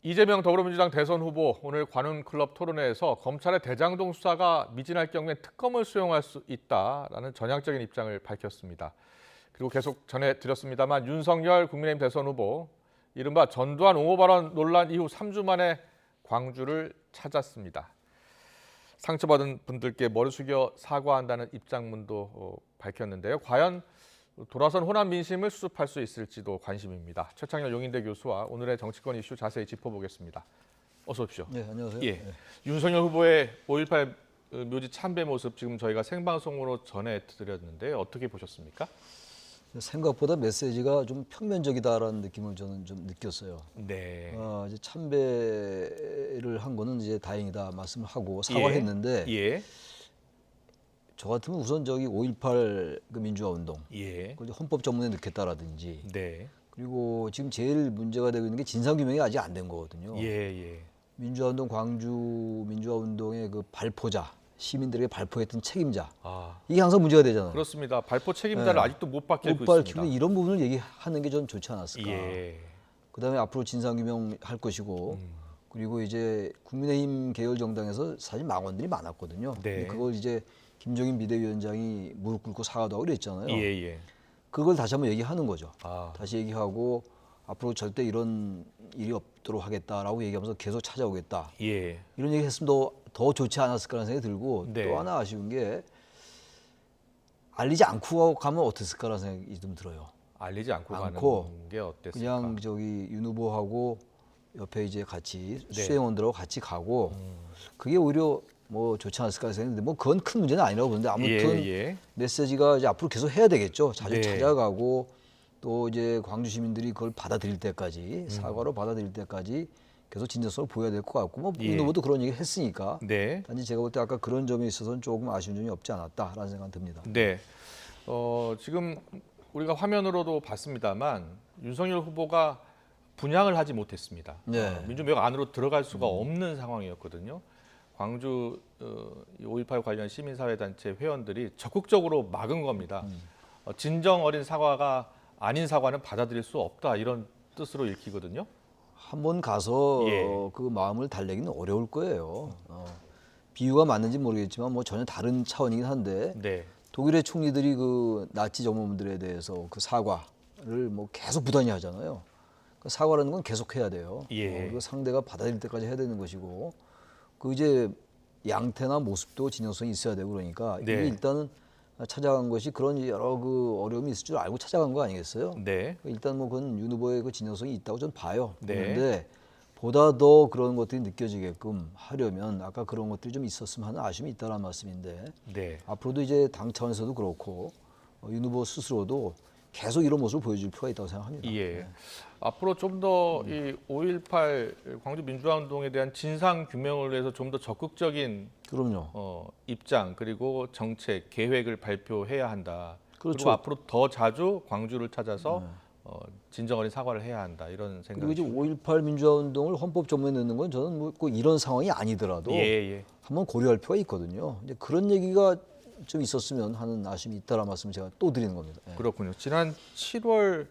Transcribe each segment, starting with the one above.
이재명 더불어민주당 대선 후보 오늘 관훈클럽 토론회에서 검찰의 대장동 수사가 미진할 경우에 특검을 수용할 수 있다라는 전향적인 입장을 밝혔습니다. 그리고 계속 전해드렸습니다만 윤석열 국민의힘 대선 후보 이른바 전두환 옹호 발언 논란 이후 3주 만에 광주를 찾았습니다. 상처받은 분들께 머리 숙여 사과한다는 입장문도 밝혔는데요. 과연 돌아선 호남 민심을 수습할 수 있을지도 관심입니다. 최창렬 용인대 교수와 오늘의 정치권 이슈 자세히 짚어보겠습니다. 어서 오십시오. 네, 안녕하세요. 예, 네. 윤석열 후보의 5.18 묘지 참배 모습 지금 저희가 생방송으로 전해드렸는데 어떻게 보셨습니까? 생각보다 메시지가 좀 평면적이다라는 느낌을 저는 좀 느꼈어요. 네. 이제 참배를 한 거는 이제 다행이다 말씀을 하고 사과를 했는데 예. 저 같으면 우선 저기 5.18 그 민주화 운동 예. 그걸 헌법 전문에 넣겠다라든지 네. 그리고 지금 제일 문제가 되고 있는 게 진상 규명이 아직 안 된 거거든요. 예. 민주화 운동 광주 민주화 운동의 그 발포자 시민들에게 발포했던 책임자 이게 항상 문제가 되잖아요. 그렇습니다. 발포 책임자를 아직도 못 밝히고 못 밝히고 있습니다. 이런 부분을 얘기하는 게 좀 좋지 않았을까. 예. 그다음에 앞으로 진상 규명할 것이고 그리고 이제 국민의힘 계열 정당에서 사실 망언들이 많았거든요. 네. 근데 그걸 이제 김종인 비대위원장이 무릎 꿇고 사과도 하고 그랬잖아요. 예. 그걸 다시 한번 얘기하는 거죠. 아. 다시 얘기하고 앞으로 절대 이런 일이 없도록 하겠다라고 얘기하면서 계속 찾아오겠다. 예. 이런 얘기 했으면 더 좋지 않았을까라는 생각이 들고 네. 또 하나 아쉬운 게 알리지 않고 가면 어땠을까라는 생각이 좀 들어요. 알리지 않고 가는 게 어땠을까? 그냥 저기 윤 후보하고 옆에 이제 같이 네. 수행원들하고 같이 가고 그게 오히려 뭐 좋지 않았을까 생각했는데 뭐 그건 큰 문제는 아니라고 보는데 아무튼 예. 메시지가 이제 앞으로 계속 해야 되겠죠. 자주 네. 찾아가고 또 이제 광주 시민들이 그걸 받아들일 때까지 사과로 받아들일 때까지 계속 진정성을 보여야 될 것 같고 뭐 윤 후보도 그런 얘기 했으니까 네. 단지 제가 볼 때 아까 그런 점에 있어서는 조금 아쉬운 점이 없지 않았다라는 생각이 듭니다. 네. 지금 우리가 화면으로도 봤습니다만 윤석열 후보가 분양을 하지 못했습니다. 네. 민주명 안으로 들어갈 수가 없는 상황이었거든요. 광주 5.18 관련 시민사회단체 회원들이 적극적으로 막은 겁니다. 진정 어린 사과가 아닌 사과는 받아들일 수 없다 이런 뜻으로 읽히거든요. 한번 가서 예. 그 마음을 달래기는 어려울 거예요. 비유가 맞는지 모르겠지만 뭐 전혀 다른 차원이긴 한데 네. 독일의 총리들이 그 나치 정범들에 대해서 그 사과를 뭐 계속 부단히 하잖아요. 그 사과라는 건 계속 해야 돼요. 예. 그 상대가 받아들일 때까지 해야 되는 것이고 그 이제 양태나 모습도 진정성이 있어야 되고 그러니까 네. 이게 일단은 찾아간 것이 그런 여러 그 어려움이 있을 줄 알고 찾아간 거 아니겠어요? 네. 일단 뭐 그건 윤 후보의 그 진정성이 있다고 저는 봐요. 네. 그런데 보다 더 그런 것들이 느껴지게끔 하려면 아까 그런 것들이 좀 있었으면 하는 아쉬움이 있다는 말씀인데 네. 앞으로도 이제 당 차원에서도 그렇고 윤 후보 스스로도 계속 이런 모습을 보여줄 필요가 있다고 생각합니다. 예. 앞으로 좀 더 이 5.18 광주 민주화 운동에 대한 진상 규명을 위해서 좀 더 적극적인 그럼요. 입장 그리고 정책 계획을 발표해야 한다. 그렇죠. 그리고 앞으로 더 자주 광주를 찾아서 진정 어린 사과를 해야 한다 이런 그리고 생각이 이제 5.18 민주화 운동을 헌법 전문에 넣는 건 저는 뭐 꼭 이런 상황이 아니더라도 예. 한번 고려할 필요가 있거든요. 이제 그런 얘기가 좀 있었으면 하는 아쉬움이 있다라는 말씀을 제가 또 드리는 겁니다. 예. 그렇군요. 지난 7월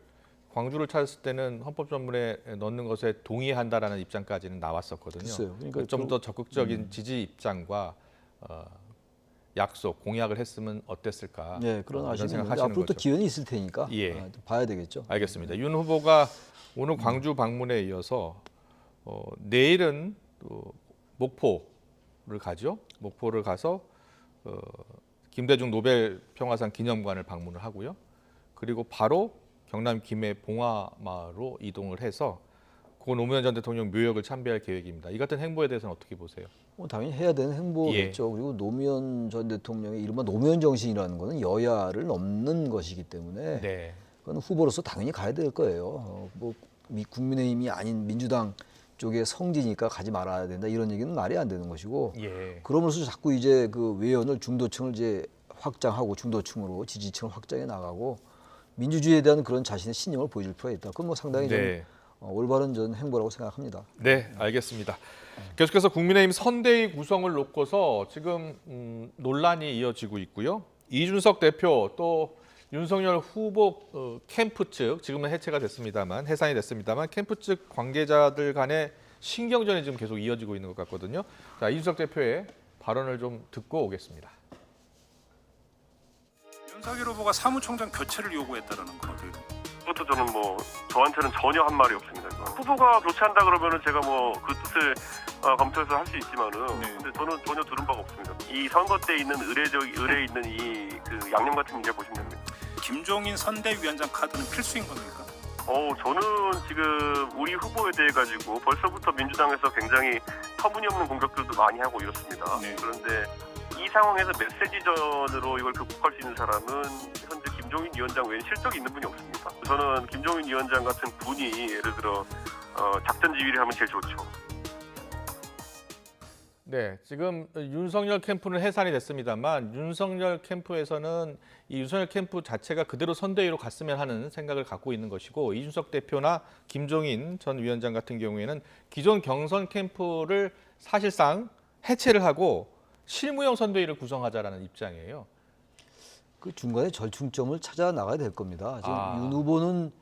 광주를 찾았을 때는 헌법 전문에 넣는 것에 동의한다라는 입장까지는 나왔었거든요. 글쎄요. 그러니까 좀 더 적극적인 지지 입장과 약속, 공약을 했으면 어땠을까? 네, 그런 이런 아쉬움이 있는데 생각하시는 앞으로 또 거죠. 기회는 있을 테니까 예. 또 봐야 되겠죠. 알겠습니다. 윤 후보가 오늘 광주 방문에 이어서 내일은 또 목포를 가죠. 목포를 가서 김대중 노벨 평화상 기념관을 방문을 하고요. 그리고 바로 경남 김해 봉화마을로 이동을 해서 고 노무현 전 대통령 묘역을 참배할 계획입니다. 이 같은 행보에 대해서는 어떻게 보세요? 뭐 당연히 해야 되는 행보겠죠. 그리고 노무현 전 대통령의 이른바 노무현 정신이라는 거는 여야를 넘는 것이기 때문에 네. 그건 후보로서 당연히 가야 될 거예요. 뭐 국민의힘이 아닌 민주당 쪽의 성지니까 가지 말아야 된다 이런 얘기는 말이 안 되는 것이고 예. 그러면서 자꾸 이제 그 외연을 중도층을 이제 확장하고 중도층으로 지지층을 확장해 나가고 민주주의에 대한 그런 자신의 신념을 보여줄 필요가 있다. 그건 뭐 상당히 네. 좀 올바른 전 행보라고 생각합니다. 네, 알겠습니다. 계속해서 국민의힘 선대위 구성을 놓고서 지금 논란이 이어지고 있고요. 이준석 대표 또 윤석열 후보 캠프 측 지금은 해체가 됐습니다만 해산이 됐습니다만 캠프 측 관계자들 간의 신경전이 지금 계속 이어지고 있는 것 같거든요. 자, 이준석 대표의 발언을 좀 듣고 오겠습니다. 윤석열 후보가 사무총장 교체를 요구했다는 거 어떻게 됩니까? 그것도 저는 저한테는 전혀 한 말이 없습니다. 후보가 교체한다 그러면은 제가 그 뜻을 검토해서 할 수 있지만은 네. 근데 저는 전혀 들은 바가 없습니다. 이 선거 때 있는 의뢰에 있는 이 그 양념 같은 문제 보시면 됩니다. 김종인 선대위원장 카드는 필수인 겁니까? 저는 지금 우리 후보에 대해 가지고 벌써부터 민주당에서 굉장히 터무니없는 공격들도 많이 하고 이렇습니다. 네. 그런데 이 상황에서 메시지전으로 이걸 극복할 수 있는 사람은 현재 김종인 위원장 외에 실적이 있는 분이 없습니다. 저는 김종인 위원장 같은 분이 예를 들어 작전 지휘를 하면 제일 좋죠. 네, 지금 윤석열 캠프는 해산이 됐습니다만 윤석열 캠프에서는 이 윤석열 캠프 자체가 그대로 선대위로 갔으면 하는 생각을 갖고 있는 것이고 이준석 대표나 김종인 전 위원장 같은 경우에는 기존 경선 캠프를 사실상 해체를 하고 실무형 선대위를 구성하자라는 입장이에요. 그 중간에 절충점을 찾아 나가야 될 겁니다. 지금 윤 후보는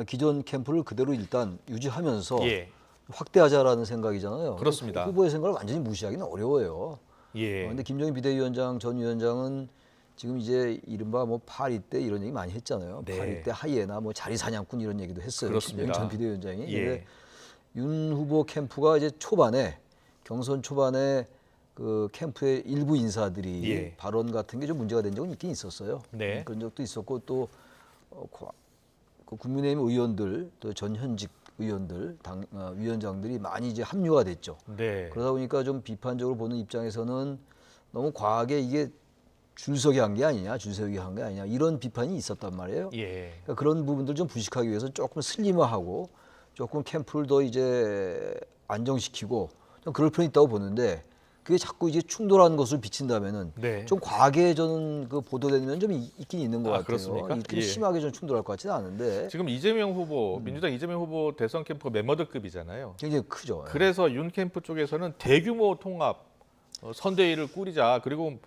기존 캠프를 그대로 일단 유지하면서 예. 확대하자라는 생각이잖아요. 그렇습니다. 후보의 생각을 완전히 무시하기는 어려워요. 예. 그런데 김종인 비대위원장 전 위원장은 지금 이제 이른바 파리 때 이런 얘기 많이 했잖아요. 네. 파리 때 하이에나 자리 사냥꾼 이런 얘기도 했어요. 그렇습니다. 김종인 전 비대위원장이. 예. 근데 윤 후보 캠프가 이제 경선 초반에 그 캠프의 일부 인사들이 예. 발언 같은 게 좀 문제가 된 적은 있긴 있었어요. 네. 그런 적도 있었고 또 그 국민의힘 의원들 또 전현직 의원들 위원장들이 많이 이제 합류가 됐죠. 네. 그러다 보니까 좀 비판적으로 보는 입장에서는 너무 과하게 이게 줄서기 한 게 아니냐, 줄서기 한 게 아니냐 이런 비판이 있었단 말이에요. 예. 그러니까 그런 부분들 좀 부식하기 위해서 조금 슬림화하고 조금 캠프를 더 이제 안정시키고 좀 그럴 필요 있다고 보는데 그게 자꾸 이제 충돌하는 것을 비친다면은 네. 좀 과하게 저는 그 보도되는 면 좀 있긴 있는 것 같아요. 그렇습니까? 이렇게 예. 심하게 좀 충돌할 것 같지는 않은데 지금 이재명 후보, 민주당 이재명 후보 대선 캠프가 멤버들급이잖아요. 굉장히 크죠. 그래서 윤 캠프 쪽에서는 대규모 통합 선대위를 꾸리자. 그리고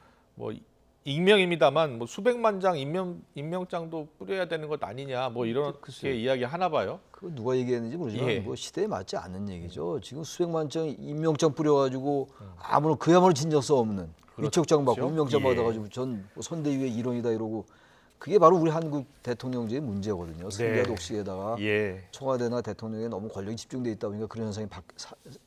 익명입니다만 수백만 장 임명장도 뿌려야 되는 것 아니냐. 이렇게 이야기 하나 봐요. 그 누가 얘기했는지 모르지만 예. 시대에 맞지 않는 얘기죠. 지금 수백만 장 임명장 뿌려가지고 아무런 그야말로 진정성 없는 위촉장 받고 그렇죠. 임명장 예. 받아가지고 전 선대위의 일원이다 이러고 그게 바로 우리 한국 대통령제의 문제거든요. 승자 독식에다가 예. 청와대나 대통령에 너무 권력이 집중돼 있다 보니까 그런 현상이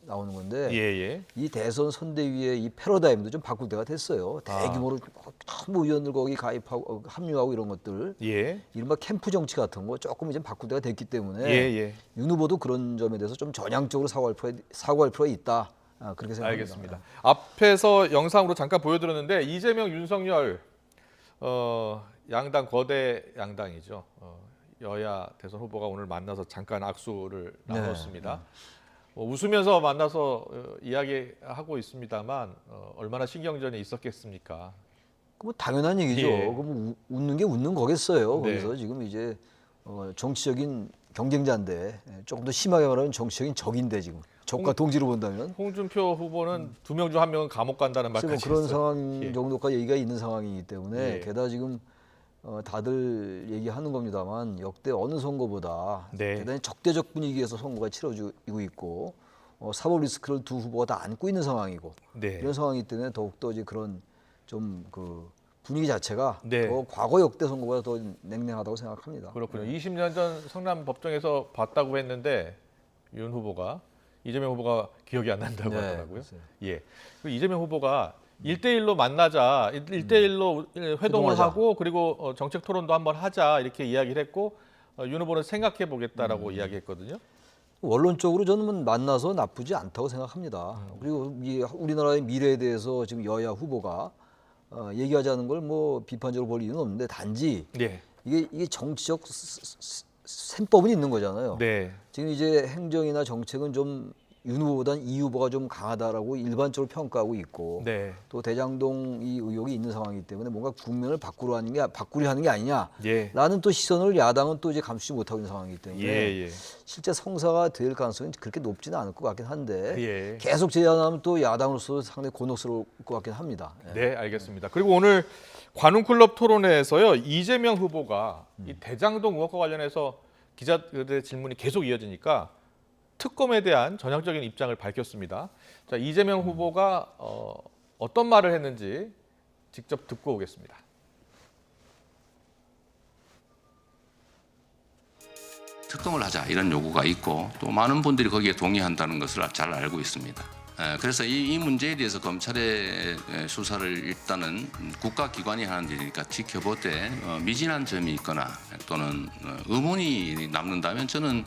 나오는 건데 예. 이 대선 선대위의 이 패러다임도 좀 바꿀 때가 됐어요. 대규모로 전부 의원들 거기 가입하고 합류하고 이런 것들 예. 이른바 캠프 정치 같은 거 조금 이제 바꿀 때가 됐기 때문에 예. 윤 후보도 그런 점에 대해서 좀 전향적으로 사과할 필요가 있다. 그렇게 생각합니다. 알겠습니다. 앞에서 영상으로 잠깐 보여드렸는데 이재명, 윤석열 양당 거대 양당이죠. 여야 대선 후보가 오늘 만나서 잠깐 악수를 나눴습니다. 웃으면서 만나서 이야기하고 있습니다만 얼마나 신경전이 있었겠습니까? 당연한 얘기죠. 예. 웃는 게 웃는 거겠어요. 네. 거기서 지금 이제 정치적인 경쟁자인데 조금 더 심하게 말하면 정치적인 적인데 지금 적과 동지로 본다면 홍준표 후보는 2명 중 1명은 감옥 간다는 지금 말까지 그런 했어요. 상황 예. 정도까지 얘기가 있는 상황이기 때문에 예. 게다가 지금 다들 얘기하는 겁니다만 역대 어느 선거보다 네. 대단히 적대적 분위기에서 선거가 치러지고 있고 사법 리스크를 두 후보가 다 안고 있는 상황이고 네. 이런 상황이기 때문에 더욱더 이제 그런 좀 그 분위기 자체가 네. 더 과거 역대 선거보다 더 냉랭하다고 생각합니다. 그렇군요. 20년 전 성남 법정에서 봤다고 했는데 윤 후보가 이재명 후보가 기억이 안 난다고 네, 하더라고요. 글쎄요. 예. 그리고 이재명 후보가 1대1로 만나자, 1대1로 회동을 회동하자. 하고 그리고 정책 토론도 한번 하자 이렇게 이야기를 했고 윤 후보는 생각해 보겠다라고 이야기했거든요. 원론적으로 저는 만나서 나쁘지 않다고 생각합니다. 그리고 우리나라의 미래에 대해서 지금 여야 후보가 얘기하자는 걸 비판적으로 볼 이유는 없는데 단지 네. 이게 정치적 셈법은 있는 거잖아요. 네. 지금 이제 행정이나 정책은 좀 윤 후보보다는 이 후보가 좀 강하다라고 일반적으로 평가하고 있고 네. 또 대장동 이 의혹이 있는 상황이기 때문에 뭔가 국면을 바꾸려 하는 게 아니냐라는 예. 또 시선을 야당은 또 이제 감추지 못하고 있는 상황이기 때문에 예. 실제 성사가 될 가능성은 그렇게 높지는 않을 것 같긴 한데 예. 계속 제안하면 또 야당으로서 상당히 곤혹스러울 것 같긴 합니다. 예. 네, 알겠습니다. 그리고 오늘 관훈클럽 토론회에서요 이재명 후보가 이 대장동 의혹과 관련해서 기자들의 질문이 계속 이어지니까 특검에 대한 전향적인 입장을 밝혔습니다. 자, 이재명 후보가 어떤 말을 했는지 직접 듣고 오겠습니다. 특검을 하자 이런 요구가 있고 또 많은 분들이 거기에 동의한다는 것을 잘 알고 있습니다. 그래서 이 문제에 대해서 검찰의 수사를 일단은 국가기관이 하는 일이니까 지켜보되 미진한 점이 있거나 또는 의문이 남는다면 저는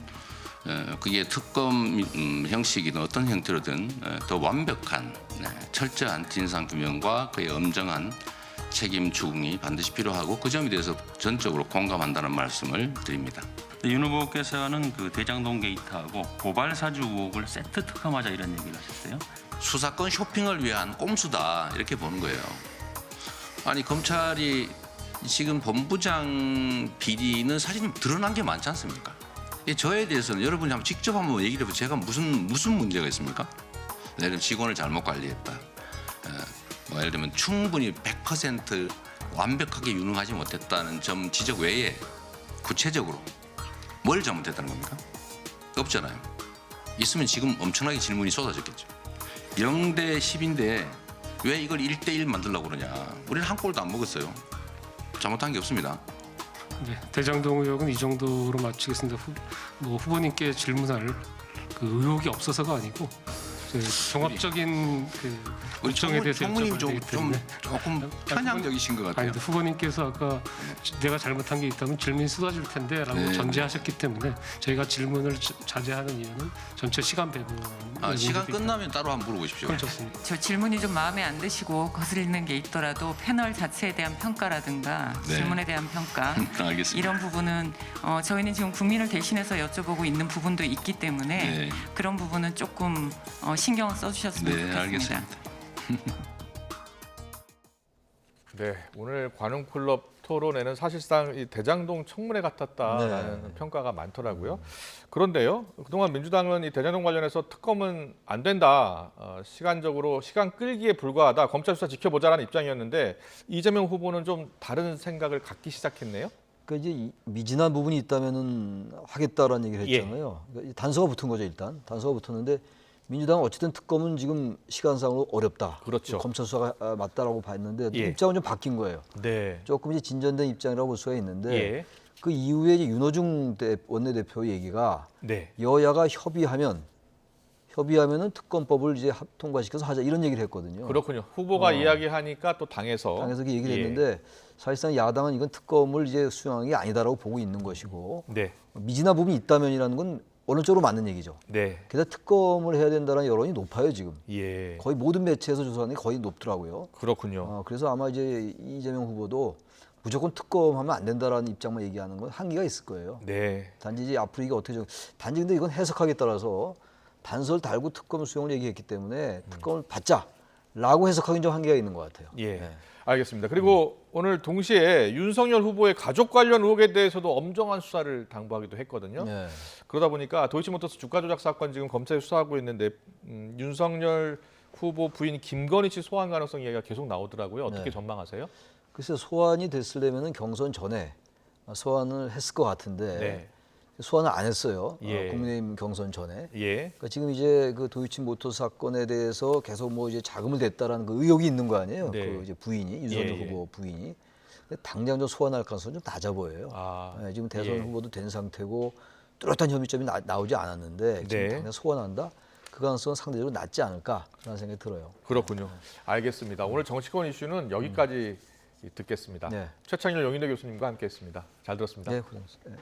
그게 특검 형식이든 어떤 형태로든 더 완벽한 철저한 진상규명과 그의 엄정한 책임 추궁이 반드시 필요하고 그 점에 대해서 전적으로 공감한다는 말씀을 드립니다. 윤 후보께서는 그 대장동 게이트하고 고발 사주 의혹을 세트 특검하자 이런 얘기를 하셨어요. 수사권 쇼핑을 위한 꼼수다 이렇게 보는 거예요. 아니 검찰이 지금 본부장 비리는 사실 좀 드러난 게 많지 않습니까? 저에 대해서는 여러분이 한번 직접 한번 얘기를 해보세요. 제가 무슨 문제가 있습니까? 예를 들면 직원을 잘못 관리했다. 예를 들면 충분히 100% 완벽하게 유능하지 못했다는 점 지적 외에 구체적으로 뭘 잘못했다는 겁니까? 없잖아요. 있으면 지금 엄청나게 질문이 쏟아졌겠죠. 0대 10인데 왜 이걸 1대1 만들려고 그러냐. 우리는 한 골도 안 먹었어요. 잘못한 게 없습니다. 네, 대장동 의혹은 이 정도로 마치겠습니다. 후보님께 질문할 그 의혹이 없어서가 아니고 종합적인 그 우리 국정에 대해서 총무님 여쭤봐야 되기 때문에. 조금 편향적이신 것 같아요. 아니, 후보님께서 아까 내가 잘못한 게 있다면 질문이 쏟아질 텐데라고 네. 전제하셨기 때문에 저희가 질문을 자제하는 이유는 전체 시간 배분. 시간 끝나면 따로 한번 물어보십시오. 그렇습니다. 저 질문이 좀 마음에 안 드시고 거슬리는 게 있더라도 패널 자체에 대한 평가라든가 네. 질문에 대한 평가 알겠습니다. 이런 부분은 저희는 지금 국민을 대신해서 여쭤보고 있는 부분도 있기 때문에 네. 그런 부분은 조금 신경을 써주셨으면 네, 좋겠습니다. 알겠습니다. 네, 오늘 관훈클럽 토론회는 사실상 이 대장동 청문회 같았다라는 평가가 많더라고요. 그런데요, 그동안 민주당은 이 대장동 관련해서 특검은 안 된다, 시간적으로 시간 끌기에 불과하다, 검찰 수사 지켜보자라는 입장이었는데 이재명 후보는 좀 다른 생각을 갖기 시작했네요. 그러니까 이제 미진한 부분이 있다면은 하겠다라는 얘기를 했잖아요. 그러니까 단서가 붙은 거죠 일단. 단서가 붙었는데 민주당은 어쨌든 특검은 지금 시간상으로 어렵다. 그렇죠. 검찰 수사가 맞다라고 봤는데 예. 입장은 좀 바뀐 거예요. 네. 조금 이제 진전된 입장이라고 볼 수가 있는데 예. 그 이후에 이제 윤호중 원내대표 얘기가 네. 여야가 협의하면은 특검법을 이제 통과시켜서 하자 이런 얘기를 했거든요. 그렇군요. 후보가 이야기하니까 또 당에서 당에서 그 얘기를 예. 했는데 사실상 야당은 이건 특검을 이제 수용한 게 아니다라고 보고 있는 것이고 네. 미진한 부분이 있다면이라는 건 어느 쪽으로 맞는 얘기죠. 네. 게다가 특검을 해야 된다는 여론이 높아요 지금. 예. 거의 모든 매체에서 조사하는 게 거의 높더라고요. 그렇군요. 그래서 아마 이제 이재명 후보도 무조건 특검하면 안 된다라는 입장만 얘기하는 건 한계가 있을 거예요. 네. 단지 이제 앞으로 이게 어떻게 단지 근데 이건 해석하기에 따라서 단서를 달고 특검 수용을 얘기했기 때문에 특검을 받자라고 해석하기는 좀 한계가 있는 것 같아요. 예. 네. 알겠습니다. 그리고 오늘 동시에 윤석열 후보의 가족 관련 의혹에 대해서도 엄정한 수사를 당부하기도 했거든요. 네. 그러다 보니까 도이치모터스 주가 조작 사건 지금 검찰이 수사하고 있는데 윤석열 후보 부인 김건희 씨 소환 가능성 이야기가 계속 나오더라고요. 어떻게 네. 전망하세요? 글쎄 소환이 됐으려면은 경선 전에 소환을 했을 것 같은데 네. 소환을 안 했어요. 예. 국민의힘 경선 전에. 예. 그러니까 지금 이제 그 도이치모터스 사건에 대해서 계속 뭐 이제 자금을 댔다라는 그 의혹이 있는 거 아니에요? 네. 그 이제 부인이 윤석열 예, 예. 후보 부인이. 근데 당장 좀 소환할 가능성은 좀 낮아 보여요. 아, 네, 지금 대선 예. 후보도 된 상태고 뚜렷한 혐의점이 나오지 않았는데 지금 네. 당장 소환한다? 그 가능성은 상대적으로 낮지 않을까라는 생각이 들어요. 그렇군요. 알겠습니다. 오늘 정치권 이슈는 여기까지 듣겠습니다. 네. 최창렬 영인대 교수님과 함께했습니다. 잘 들었습니다. 네, 고생하셨습니다. 네.